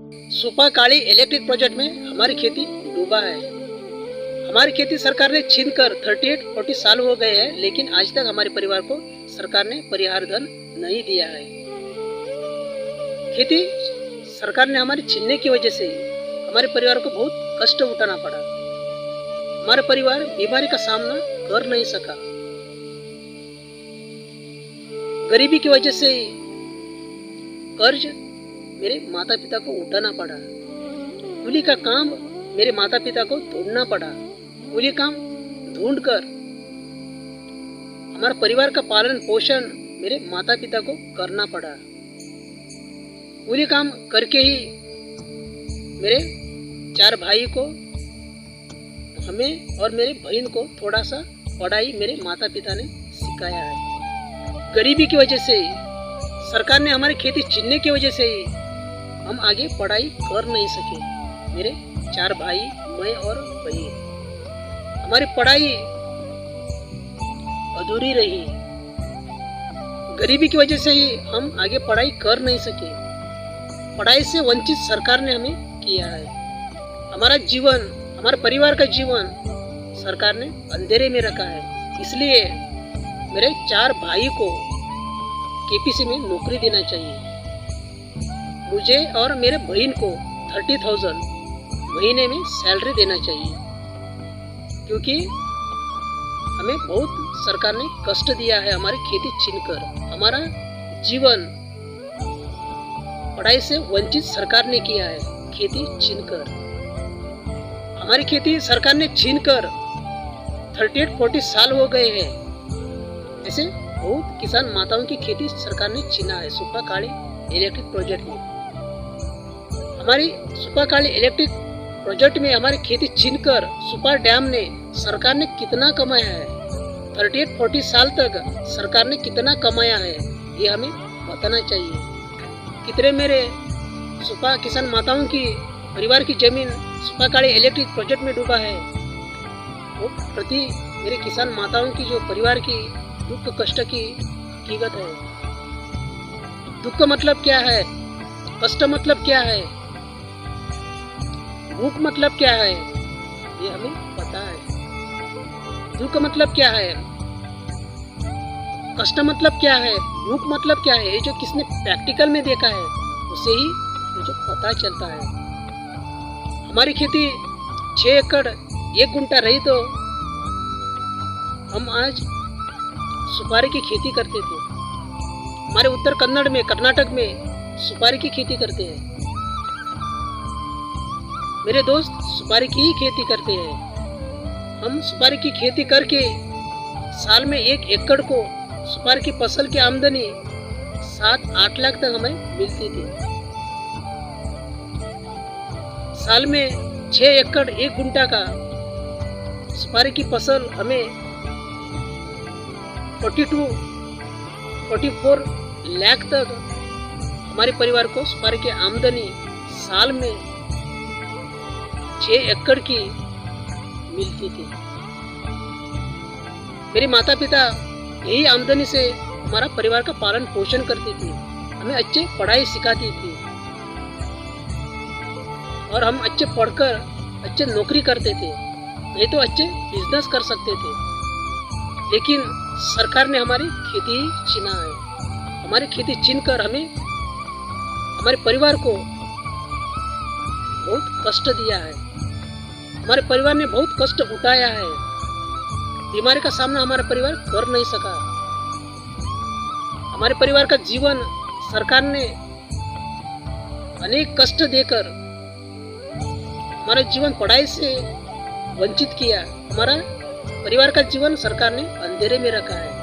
सुपा काली electric project में हमारी खेती डूबा है। हमारी खेती सरकार ने छीन कर 38-40 साल हो गए हैं, लेकिन आज तक हमारे परिवार को सरकार ने परिहार धन नहीं दिया है। खेती सरकार ने हमारी छीनने की वजह से हमारे परिवार को बहुत कष्ट उठाना पड़ा। हमारा परिवार बीमारी का सामना कर नहीं सका। गरीबी की वजह से कर्ज मेरे माता पिता को उठाना पड़ा। कूली का काम मेरे माता पिता को ढूंढना पड़ा। कूली काम ढूंढकर हमारे परिवार का पालन पोषण मेरे माता पिता को करना पड़ा। कूली काम करके ही मेरे 4 भाई को, हमें और मेरे बहन को थोड़ा सा पढ़ाई मेरे माता पिता ने सिखाया है। गरीबी की वजह से सरकार ने हमारी खेती छीनने की वजह से ही हम आगे पढ़ाई कर नहीं सके। मेरे 4 भाई, मैं और बहन, हमारी पढ़ाई अधूरी रही। गरीबी की वजह से ही हम आगे पढ़ाई कर नहीं सके। पढ़ाई से वंचित सरकार ने हमें किया है। हमारा जीवन, हमारे परिवार का जीवन सरकार ने अंधेरे में रखा है। इसलिए मेरे 4 भाई को केपीसी में नौकरी देना चाहिए। मुझे और मेरे बहन को 30,000 महीने में सैलरी देना चाहिए, क्योंकि हमें बहुत सरकार ने कष्ट दिया है हमारी खेती छीनकर। हमारा जीवन पढ़ाई से वंचित सरकार ने किया है, खेती छीनकर। हमारी खेती सरकार ने छीनकर 38-40 साल हो गए हैं। ऐसे बहुत किसान माताओं की खेती सरकार ने छीना है सुपा काली इलेक्ट्रिक प्रोजेक्ट में। हमारी सुपा काली इलेक्ट्रिक प्रोजेक्ट में हमारी खेती छीनकर सुपा डैम ने सरकार ने कितना कमाया है, 38-40 साल तक सरकार ने कितना कमाया है, ये हमें बताना चाहिए। कितने मेरे सुपा किसान माताओं की परिवार की जमीन सुपा काली इलेक्ट्रिक प्रोजेक्ट में डूबा है। वो प्रति मेरे किसान माताओं की जो परिवार की दुख कष्ट की हकीकत है। दुख मतलब क्या है, कष्ट मतलब क्या है, भूख मतलब क्या है, ये हमें पता है। दुख मतलब क्या है, कष्ट मतलब क्या है, भूख मतलब क्या है, ये जो किसने प्रैक्टिकल में देखा है उसे ही मुझे पता चलता है। हमारी खेती 6 एकड़ 1 गुंठा रही तो हम आज सुपारी की खेती करते थे। हमारे उत्तर कन्नड़ में, कर्नाटक में सुपारी की खेती करते हैं। मेरे दोस्त सुपारी की ही खेती करते हैं। हम सुपारी की खेती करके साल में 1 एकड़ को सुपारी की फसल की आमदनी 7-8 लाख तक हमें मिलती थी। साल में 6 एकड़ 1 गुंठा का सुपारी की फसल हमें 42-44 लाख तक हमारे परिवार को सुपारी की आमदनी साल में 6 एकड़ की मिलती थी। मेरे माता पिता यही आमदनी से हमारा परिवार का पालन पोषण करती थी, हमें अच्छे पढ़ाई सिखाती थी और हम अच्छे पढ़कर अच्छे नौकरी करते थे, नहीं तो अच्छे बिजनेस कर सकते थे। लेकिन सरकार ने हमारी खेती छीना है। हमारी खेती छीनकर हमें, हमारे परिवार को बहुत कष्ट दिया है। हमारे परिवार ने बहुत कष्ट उठाया है। बीमारी का सामना हमारा परिवार कर नहीं सका। हमारे परिवार का जीवन सरकार ने अनेक कष्ट देकर हमारा जीवन पढ़ाई से वंचित किया। हमारा परिवार का जीवन सरकार ने अंधेरे में रखा है।